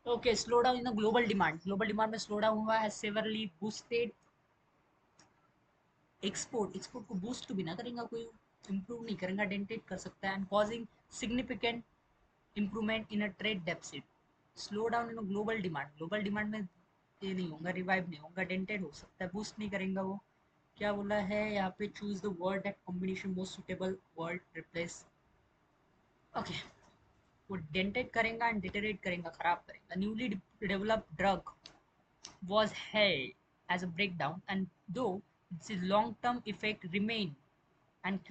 Okay, slow down in the global demand, global demand में slow down हुआ है, severally boosted export, export को boost भी ना करेगा कोई, इंप्रूव नहीं करेगा, डेंटेट कर सकता है, and causing significant improvement in a trade deficit. Slow down in global demand, global demand में ये नहीं होगा, रिवाइव नहीं होगा, डेंटेड हो सकता है, बूस्ट नहीं करेगा वो। क्या बोला है यहाँ पे, choose the word that combination most suitable word replace. Okay, वो डेंटेड करेगा एंड डिटेरेट करेगा, खराब करेगा। Newly developed drug was held as a breakdown, and though its long-term effect remain, and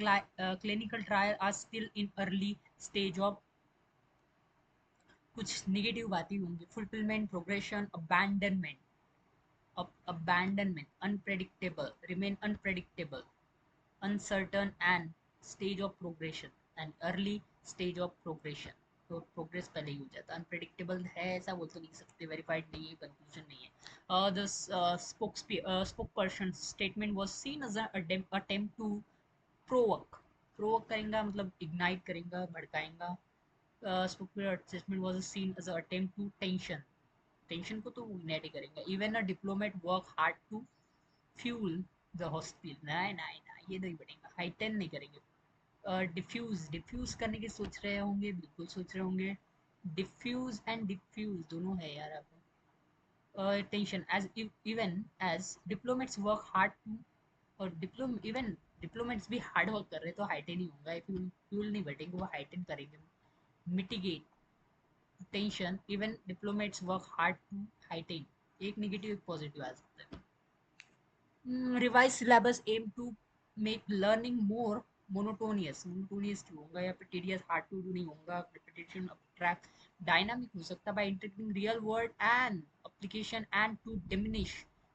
clinical trial are still in early stage of, कुछ negative बातें होंगी, fulfilment, progression, abandonment, unpredictable, remain unpredictable, uncertain, and stage of progression, and early stage of progression। तो progress पहले ही हो जाता है, unpredictable है ऐसा बोल तो नहीं सकते, वेरीफाइड नहीं है, कंक्लूजन नहीं है। The spoke person statement was seen as attempt to provoke, provoke करेंगे मतलब इग्नाइट करेंगे, भड़काएंगा। Spoke statement was seen as attempt to tension, tension को तो इग्नाइट ही करेंगे। Even a diplomat work hard to fuel the hospital, नहीं नहीं नहीं ये नहीं बनेगा, हाइटेन नहीं करेंगे। डिफ्यूज, डिफ्यूज करने की सोच रहे होंगे, बिल्कुल सोच रहे होंगे। डिफ्यूज एंड डिफ्यूज दोनों है यार आप। Tension as, even as diplomats work hard too, और इवन डिप्लोमेट्स भी हार्ड वर्क कर रहे हैं तो हाइटेन ही होगा, फ्यूल फ्यूल नहीं बटेंगे, वो हाइटेन करेंगे। Mitigate tension, even diplomats work hard to heighten, एक नेगेटिव एक पॉजिटिव आ सकता है। Revise syllabus aim to make learning more monotonous, monotonous क्यों होगा यहाँ पे, टीडियस, हार्ड टू डू नहीं होगा, रिपीटेशन ऑफ ट्रैक, डायनामिक हो सकता है by integrating real world and application, and to diminish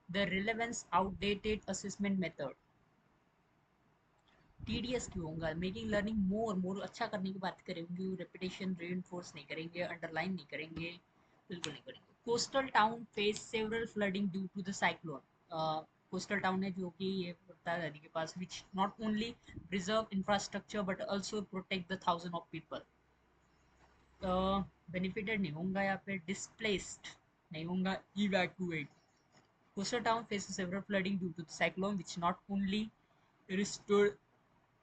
the relevance outdated assessment method. TDS क्यों होगा, मेकिंग लर्निंग मोर, मोर अच्छा करने की बात करेंगे, रेपिटेशन रीइंफोर्स नहीं करेंगे, अंडरलाइन नहीं करेंगे, बिल्कुल नहीं करेंगे। Coastal town face several flooding due to the cyclone, coastal town है जो कि ये पड़ता है नदी के पास, which not only preserve infrastructure but also protect the thousand of people. Benefited नहीं होगा यहाँ पे, डिस्प्लेस्ड नहीं होगा, evacuate. Coastal town faces several flooding due to the cyclone which not only restored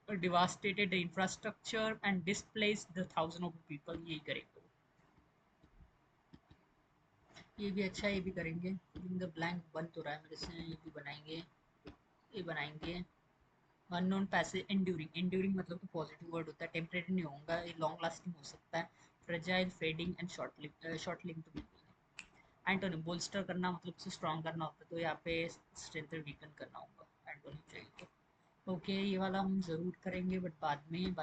devastated the infrastructure and displaced the thousands of people, यही करेंगे। ये भी अच्छा, ये भी करेंगे। द ब्लैंक बन तो रहा है मेरे से, ये भी बनाएंगे, ये बनाएंगे। अननोन पैसेज एंड्यूरिंग, एंड्यूरिंग मतलब तो पॉजिटिव वर्ड होता है, टेम्परेरी नहीं होगा, ये लॉन्ग लास्टिंग हो सकता है। Fragile, fading and short live, short live तो बिल्कुल नहीं। एंटोनिम, बोल्स्टर करना मतलब उसे स्ट्रॉन्ग करना होता है, तो यहाँ पे स्ट्रेंथ वीकन करना होगा, एंटोनिम चाहिए तो। ओके, ये वाला हम ज़रूर करेंगे, बट बाद में,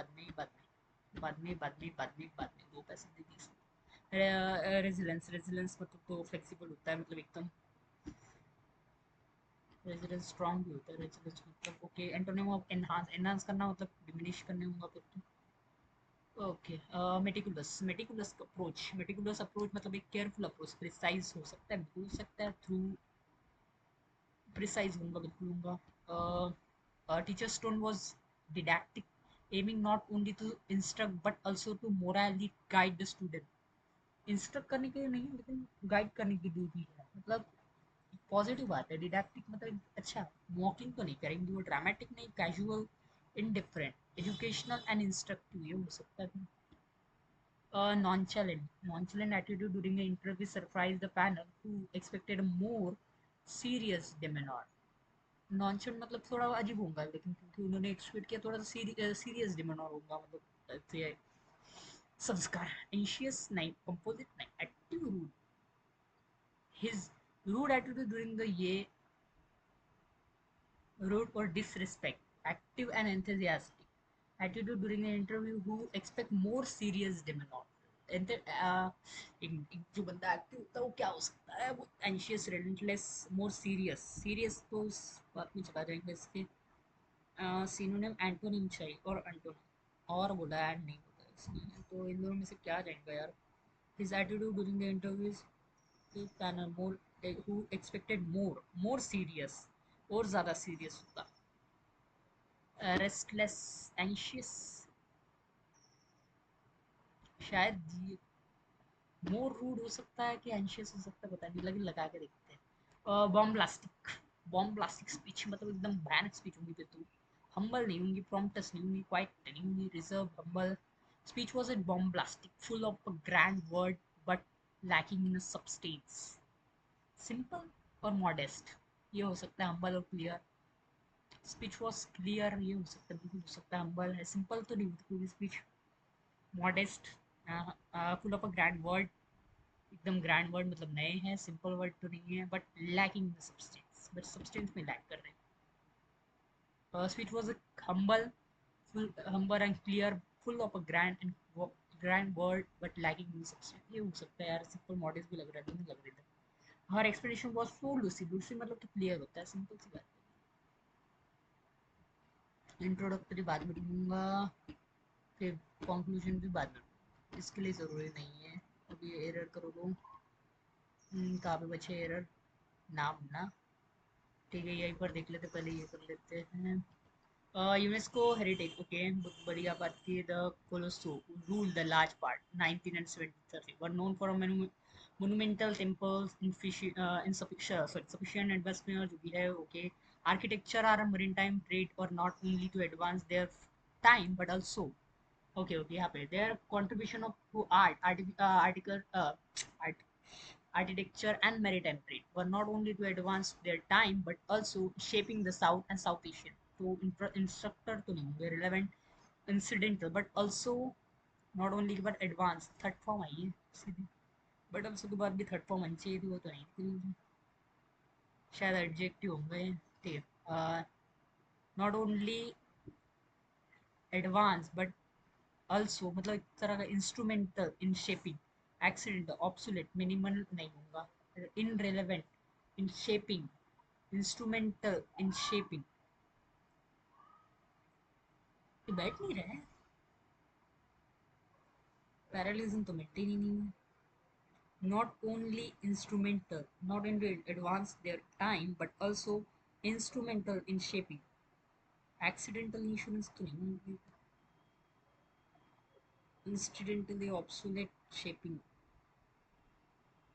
दो पैसे दे दीजिए। रेजिलेंस, रेजिलेंस मतलब तो फ्लेक्सिबल होता है, मतलब एकदम, रेजिलेंस स्ट्रॉन्ग भी होता है, रेजिलेंस मतलब। Okay, antonym of enhance, enhance करना मतलब डिमिनिश करने होगा फिर तो। Okay, meticulous, meticulous approach, meticulous approach मतलब एक केयरफुल अप्रोच, प्रिसाइज हो सकता है, बिल्कुल हो सकता है, थ्रू प्रिसाइज होगा, बिल्कुल होगा। Teachers tone was didactic, aiming not only to instruct but also to morally guide the student। Instruct करने के लिए नहीं लेकिन गाइड करने के लिए भी है, मतलब पॉजिटिव बात है। डिडैक्टिक मतलब अच्छा, मॉकिंग तो नहीं करेंगे, वो ड्रामेटिक नहीं, casual, indifferent, educational and instructive ये हो सकता है। Nonchalant, nonchalant attitude during the interview surprise the panel who expected more serious demeanour. Nonchalant मतलब थोड़ा अजीब होगा, लेकिन क्योंकि उन्होंने एक्सपेक्ट किया थोड़ा सा सीरियस डिमेनर होगा, मतलब संस्कार। एंशियस नहीं, कंपोजिट नहीं, active rude, his rude attitude during the ये रूड और disrespect, active and enthusiastic attitude during an interview who expect more serious demeanour. जो बंदा एक्टिव होता है वो क्या हो सकता है, वो एंशियस, रेलेंटलेस, मोर सीरियस, सीरियस तो उस बात में चला जाएंगे इसके। सिनोनिम एंटोनिम चाहिए, और एंटोनिम और बोला, ऐड नहीं बोला इसने, तो इन दोनों में से क्या जाएगा यार। His attitude during the interviews panel more, who expected more, more serious, और ज़्यादा सीरियस होता। रेस्टलेस, एंशियस, शायद मोर रूड हो सकता है कि एंशियस हो सकता है, पता नहीं, लेकिन लगा के देखते हैं। बॉम्ब ब्लास्टिक स्पीच मतलब एकदम भयानक स्पीच होंगी फिर तो। हम्बल नहीं होंगी, प्रॉम्प्टस नहीं होंगी, क्वाइट नहीं होंगी, reserve, humble. Speech was a bombastic, full of a grand word but lacking in a substance. Simple और मॉडेस्ट, ये हो सकता है हम्बल और क्लियर। स्पीच वाज क्लियर, ये हो सकता है, बिल्कुल हो सकता है हम्बल है। सिंपल तो नहीं होती पूरी speech. Modest, full of a grand word, एकदम ग्रैंड वर्ड मतलब नए हैं, सिंपल वर्ड तो नहीं है, but lacking the substance, but substance में लैक कर रहे हैं। Speech was humble, full humble and clear, full of a grand word but lacking in substance, ये हो सकता है यार। सिंपल मॉडेस्ट भी लग रहा है, दोनों लग रहे थे। हर explanation was so lucid, lucid मतलब तो क्लियर होता है, सिंपल सी बात है। इंट्रोडक्टरी बाद में दूंगा, फिर कंक्लूजन भी बाद में, इसके लिए ज़रूरी नहीं है। अभी एरर करो दो, कहाँ पे बचे एरर, नाम ना, ठीक है यहीं पर देख लेते, पहले ये कर लेते हैं। यूनेस्को हेरिटेज, ओके, बहुत बढ़िया बात की। The Cholas rule the large part 19 and 1730 were known for monumental temples, sufficient investment जो भी है, okay. Architecture are maritime trade or not only to advance their time but also, okay, okay, यहाँ पे their contribution of to art, architecture and maritime trade were not only to advance their time but also shaping the South and South Asian. तो instructor तो नहीं होंगे, relevant, incidental but also not only but advanced, third form आई है सीधी, but also के बाद भी थर्ड फॉर्म आनी चाहिए थी, वो तो नहीं थी, शायद एडजेक्टिव होंगे, ठीक है। Not only advance but also मतलब एक तरह का instrumental in shaping, accidental, obsolete, minimal नहीं होगा, irrelevant in shaping, instrumental in shaping, ये बैठ नहीं रहा है, पैरालिज्म तो मेंटेन ही नहीं है। Not only instrumental, not only advance their time but also instrumental in shaping, accidental insurance तो नहीं होगी, इंसिडेंटली ऑब्सोलेट शेपिंग,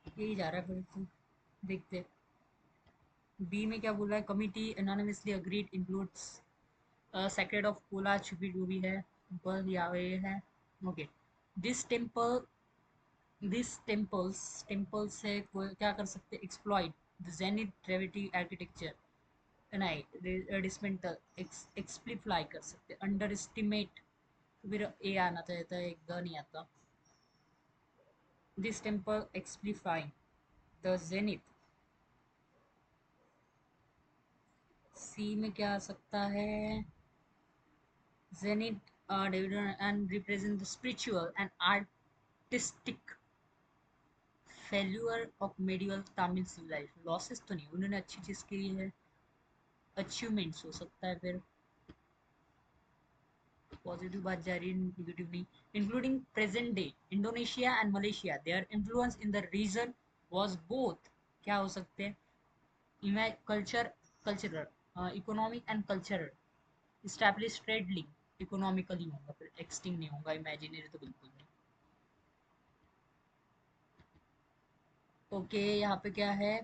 यही जा रहा है फिर तो, देखते। बी में क्या बोला है, committee anonymously agreed includes secret of पोला भी जो भी है, बस या ये है, okay. This temple, this temples से क्या कर सकते, exploit the zenith gravity architecture, नहीं डिसमेंटल, एक्सप्लीफ्लाई कर सकते, अंडर एस्टिमेट, तो फिर ए आना चाहिए था, एक द नहीं आता। दिस टेम्पल एक्सप्लीफाइंग द जेनिथ, सी में क्या आ सकता है, zenith and represent the spiritual and artistic failure of medieval Tamil civilization. Losses तो नहीं, उन्होंने अच्छी चीज की है, अचीवमेंट्स हो सकता है फिर, पॉजिटिव बात जा रही है, निगेटिव नहीं। Including present day Indonesia and Malaysia, their influence in the region was both, क्या हो सकते हैं, cultural, economic and cultural, establish trade link, economically होगा फिर, एक्सटिंग नहीं होगा, इमेजिनरी तो बिल्कुल नहीं। ओके यहाँ पे क्या है,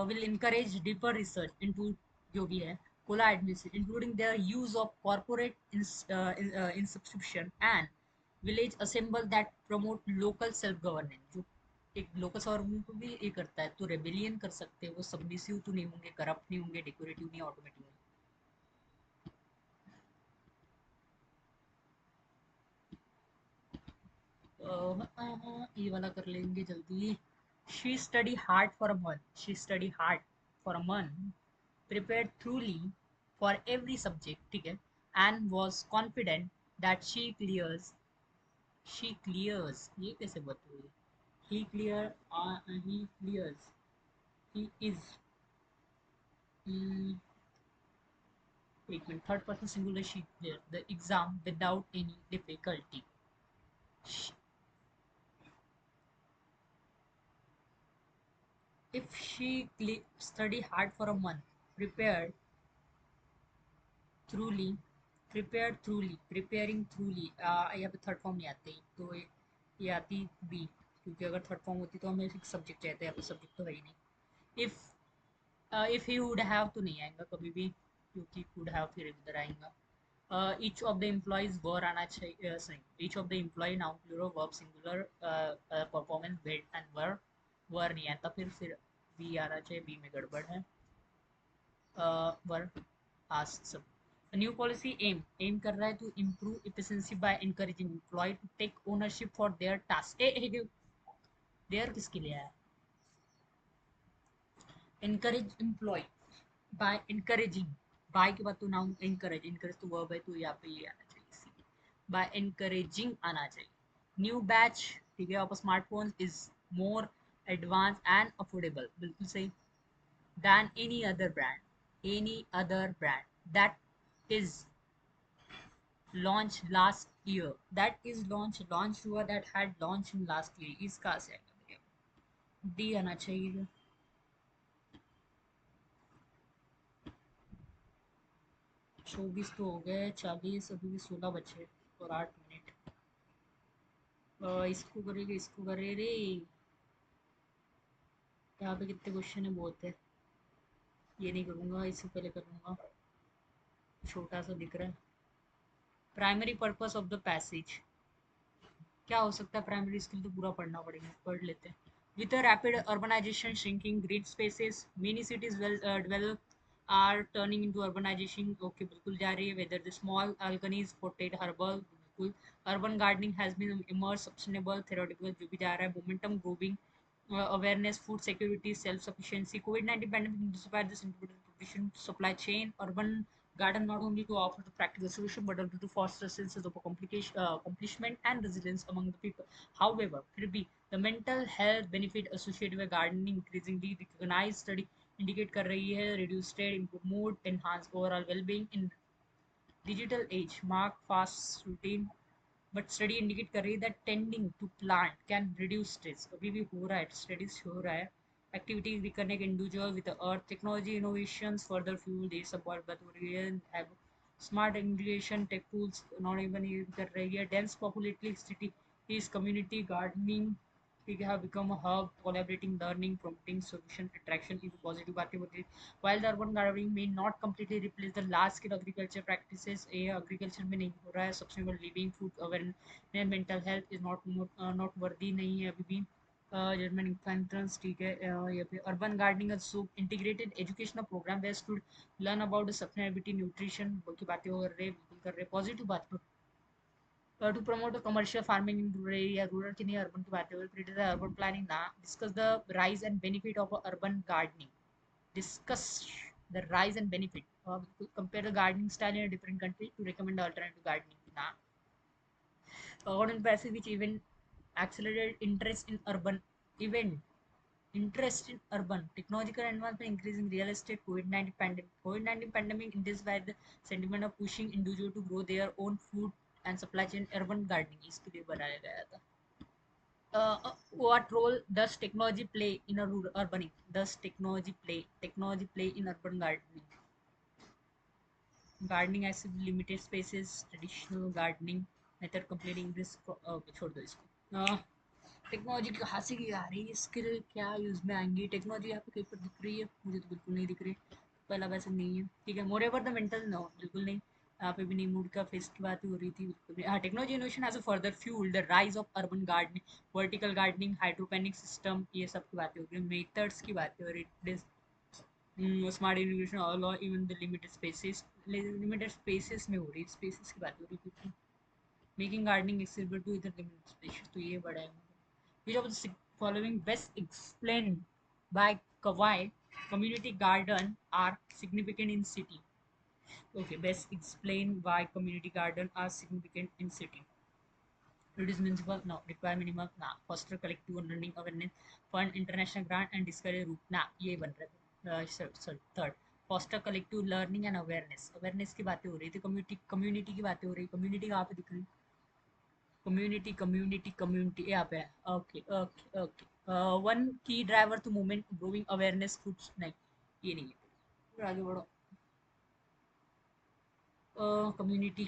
will encourage deeper research into जो भी है Cola administration, including there use of corporate in subscription and village assemble that promote local self governance, जो एक लोकल गवर्नमेंट को भी ये करता है, तो रेबेलियन कर सकते हैं वो, सबमिसिव तो नहीं होंगे, करप्ट नहीं होंगे, डेकोरेटिव नहीं, ऑटोमेटिक नहीं। ये वाला कर लेंगे जल्दी। She studied hard for a month. She studied hard for a month, prepared thoroughly for every subject, ठीक है, and was confident that she clears, ये कैसे बताओ, he clears, he is, um, एक minute, third person singular, she cleared the exam without any difficulty. Sh- If she studied hard for a month, prepared थ्रूली, prepare थ्रूली, preparing थ्रूली, यहाँ पे third form नहीं आते, तो ये आती बी, क्योंकि अगर थर्ड फॉर्म होती तो हमें एक सब्जेक्ट चाहते हैं, यहाँ पे सब्जेक्ट तो है ही नहीं। इफ ही वुड हैव तो नहीं आएगा कभी भी, क्योंकि वुड हैव फिर इधर आएगा। Each of the employees were आना चाहिए, सही, each of the employee noun plural verb singular performance weight and were नहीं आता, फिर बी आना चाहिए, बी में गड़बड़ है। वर आज सब न्यू पॉलिसी एम कर रहा है to improve efficiency by encouraging employ to take ownership for their task. Their किसके लिए है? encourage employee by encouraging, by के बाद तो नाउन encourage तो वर्ब है, तो यहाँ पे ये आना चाहिए, by encouraging आना चाहिए। न्यू बैच, ठीक है, of smartphones is more advance and affordable, बिल्कुल सही, than any other brand that is launched last year, that is launched हुआ, that had launched in last year, इसका से डी आना चाहिए। 24 तो हो गए, 40 अभी भी 16 बचे और 8 मिनट। इसको करेंगे, इसको करे रे। यहाँ पे कितने क्वेश्चन है? बहुत है। ये नहीं करूँगा, इससे पहले करूँगा। छोटा सा दिख रहा है। Primary purpose of the passage क्या हो सकता है? प्राइमरी स्किल तो पूरा पढ़ना पड़ेगा, पढ़ लेते हैं। With the rapid urbanization shrinking green spaces, many cities well develop are turning into urbanization। Okay, बिल्कुल जा रही है। whether the small alkalies potted herbal, बिल्कुल। urban gardening has been immersed sustainable theoretical, जो भी जा रहा है। momentum growing awareness, food security, self sufficiency, covid-19 pandemic inspired this integration supply chain, urban garden not only to offer the practical solution but also to foster senses of accomplishment and resilience among the people. However, the mental health benefit associated with gardening increasingly recognized study indicate कर रही है reduce stress, improve mood, enhance overall well-being in digital age, mark fast routine, but study indicate कर रही है that tending to plant can reduce stress। अभी भी हो रहा है, studies हो रहा है। Activities reconnect individual with the earth, technology innovations further fuel this support, but we have smart irrigation tech tools not even use कर रही है। Dense populated city is community gardening, ठीक है, have become a hub collaborating learning promoting solution attraction is positive बातें होती है। While the urban gardening may not completely replace the large scale agriculture practices, ये agriculture में नहीं हो रहा है। sustainable living, food awareness, mental health is not worthy नहीं है अभी भी। जर्मन इन्फेंट्रेंस, ठीक है। ये पे urban gardening so integrated educational program where to learn about sustainability nutrition की बातें हो रहे, बिल्कुल कर रहे, पॉजिटिव बात। To promote commercial farming in rural area, rural की नहीं अर्बन की बातें हो रही। अर्बन प्लानिंग ना discuss the rise and benefit of urban gardening, discuss the rise and benefit of compare the gardening style in a different country to recommend alternative gardening na according passive which even accelerated interest in urban event interest in urban technological advancement increasing real estate covid-19 pandemic intensified the sentiment of pushing individual to grow their own food and supply chain urban gardening इसके लिए बनाया गया था। What role does technology play in a rural urban? Does technology play in urban gardening? Gardening as limited spaces, traditional gardening method completing this छोड़ दो इसको। Technology की हंसी की आ रही है, स्किल क्या यूज में आएंगी? टेक्नोलॉजी यहाँ पे कहीं पर दिख रही है? मुझे तो बिल्कुल नहीं दिख रही। पहला वैसे नहीं है, ठीक है। मोर एवर द मेंटल, नो बिल्कुल नहीं। यहाँ पे भी नहीं। मूड का फेस की बात हो रही थी, बिल्कुल नहीं। हाँ, technology innovation has a further fuel the rise of urban gardening, vertical gardening, hydroponic system, ये सब की बातें हो रही है। मेथड्स की बातें हो रही है। Smart innovation all even the limited spaces में हो रही है, स्पेसेस की बात हो रही है। मेकिंग गार्डनिंग एक्सेसिबल टू इधर लिमिटेड स्पेसेस, तो ये बड़ा है। Which of the following best explained by why community garden are significant in city? Okay, best explained why community garden are significant in city. Reduce municipal, no. Require minimum, ना. Foster collective learning awareness, fund international grant and discourage route, ना. ये बन रहा है। Third, foster collective learning and awareness की बातें हो रही थी। community की बातें हो रही। community कहाँ पे दिख रही? community यहाँ पे है। Okay okay okay. One key driver to movement growing awareness foods, नहीं, ये नहीं है। फिर आगे बढ़ो। community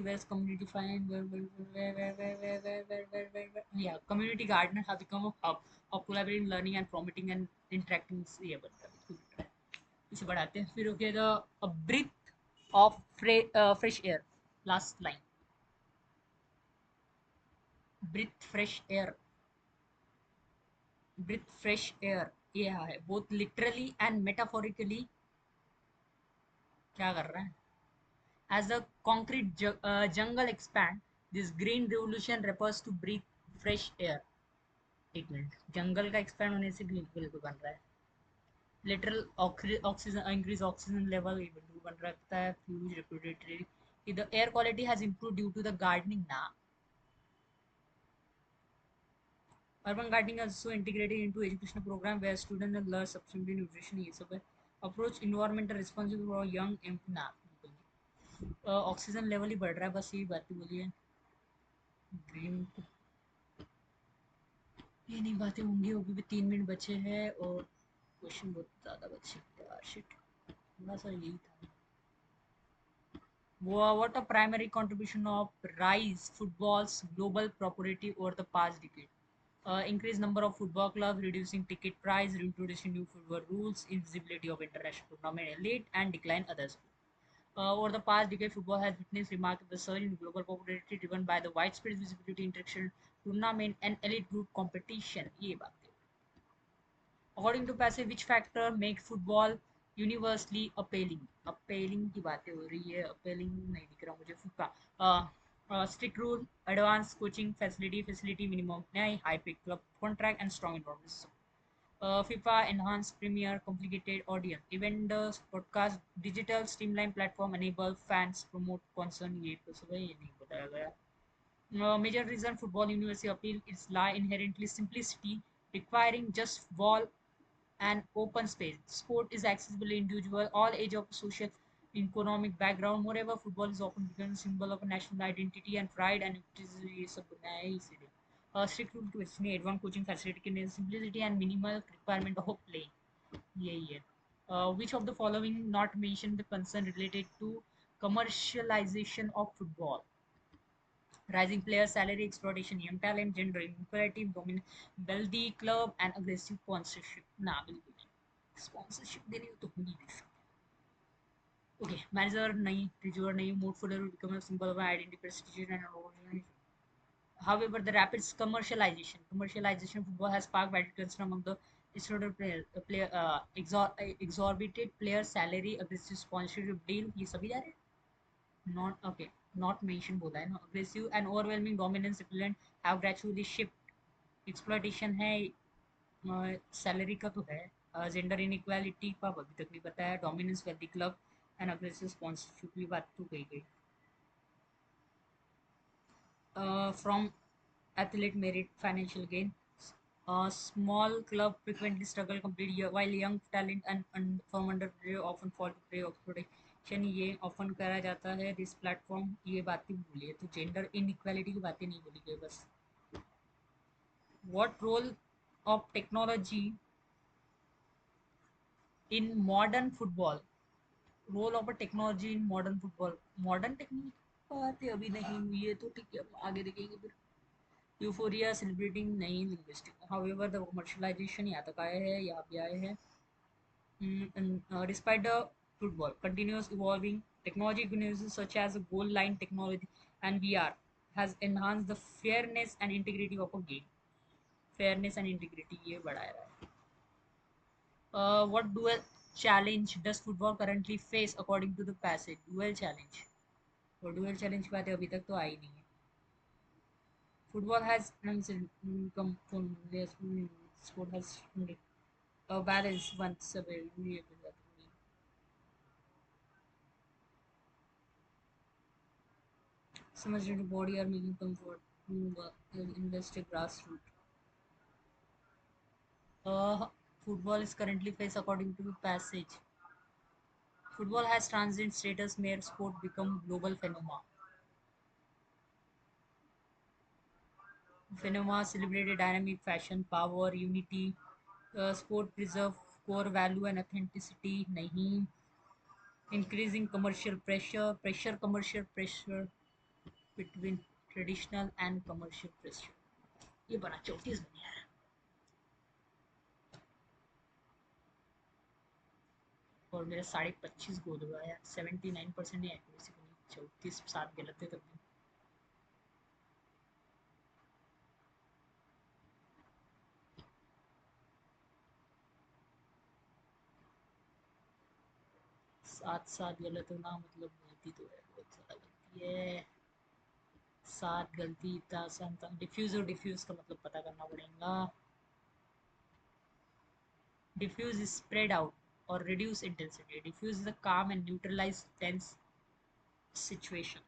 where's community fine yeah, community gardener have become a hub of collaborating learning and promoting and interacting ये बनता है इसे बढ़ाते हैं फिर okay the breath of fresh air last line breath fresh air breath fresh air ये है both literally and metaphorically क्या कर रहा है as the concrete jungle expand this green revolution refers to breathe fresh air एक minute जंगल का expand होने से ग्रीन बिल्कुल बन रहा है literal oxygen increase oxygen level ये बिल्कुल बन रखता है fuse respiratory the air quality has improve due to the gardening ना urban gardening is also integrated into educational program where students learn sustainable nutrition ये सब है approach environmental responsible for young ना ऑक्सीजन लेवल ही बढ़ रहा है बस यही बात बोलिए ग्रीन ये नहीं बातें होंगी अभी भी 3 मिनट बचे हैं और क्वेश्चन बहुत ज़्यादा बचे यार शिट थोड़ा सा यही था what a primary contribution of rise football's global popularity over the past decade increased number of football clubs reducing ticket price introducing new football rules invisibility of international tournament elite and decline others over the past decade, football has witnessed remarkable surge in global popularity driven by the widespread visibility, interaction, tournament, and elite group competition. ये बात है. According to Passe, which factor makes football universally appealing? Appealing की बातें हो रही है. Appealing नहीं दिख रहा मुझे फुक्का. Strict rule, advanced coaching facility minimum, high pick club contract and strong environment. FIFA enhanced premier complicated audience event podcast digital streamline platform enable fans promote concern ये तो सब है ये नहीं बताया गया major reason football university appeal is lie inherently simplicity requiring just ball and open space sport is accessible to individual all age of social economic background moreover football is often become a symbol of a national identity and pride and it is ये सब बनाया है इसीलिए strict rule to इसमें advanced coaching facility के simplicity and minimal requirement of play यही है which of the following not mentioned the concern related to commercialization of football rising player salary exploitation young talent gender inequality dominant wealthy club and aggressive sponsorship ना बिल्कुल नहीं sponsorship देनी हो तो हम नहीं दे सकते okay manager नहीं treasurer नहीं mood for become a symbol of identity prestige and organization. However, the rapid commercialization of football has sparked bad concern among the student exorbitant player salary, aggressive sponsorship deal. ये सभी जा रहे हैं? Not okay. Not mention बोला है ना. Aggressive and overwhelming dominance equivalent have gradually shift. Exploitation है salary का तो है जेंडर इनइक्वालिटी का अभी तक नहीं बताया dominance wealthy club and aggressive sponsorship की बात तो कही गई from athlete merit financial gain. A small club frequently struggle complete year, while young talent and from underprivileged often fall to prey of protection. ये often करा जाता है this platform ये बातें बोली है तो gender inequality की बातें नहीं बोली गई बस. What role of technology in modern football? Role of a technology in modern football. Modern technology बातें अभी नहीं हुई है तो ठीक है आगे देखेंगे फिर. यूफोरिया सेलिब्रेटिंग नई लिंग्विस्टिक हाउएवर द कमर्शलाइजेशन यहाँ तक आए हैं यहाँ भी आए हैं despite the football continuous evolving technology innovations such as goal line technology and VR has enhanced the fairness and integrity of a game fairness and integrity ये बढ़ाया रहा है what dual challenge does football currently face according to the passage dual challenge और dual challenge की बात अभी तक तो आई नहीं है football has come from yes, sport has a balance once available. So much into body are making comfort invest a grassroots. Football is currently faced according to the passage. Football has transient status, mere sport become global phenomena. Phenomena celebrated dynamic fashion, power, unity. Sport preserve core value and authenticity. नहीं increasing commercial pressure between traditional and commercial pressure. ये बना 34 बन यार। और मेरा 25.5 गोल हुआ यार, 79% ही accuracy बनी, 34 सात गलत है तब भी। सात सात गलत होना मतलब गलती तो है, बहुत ज़्यादा गलती है। सात गलती इतना आसान था। डिफ्यूज और डिफ्यूज का मतलब पता करना पड़ेगा। Diffuse is spread out or reduce intensity. Diffuse is a calm and neutralize tense situation.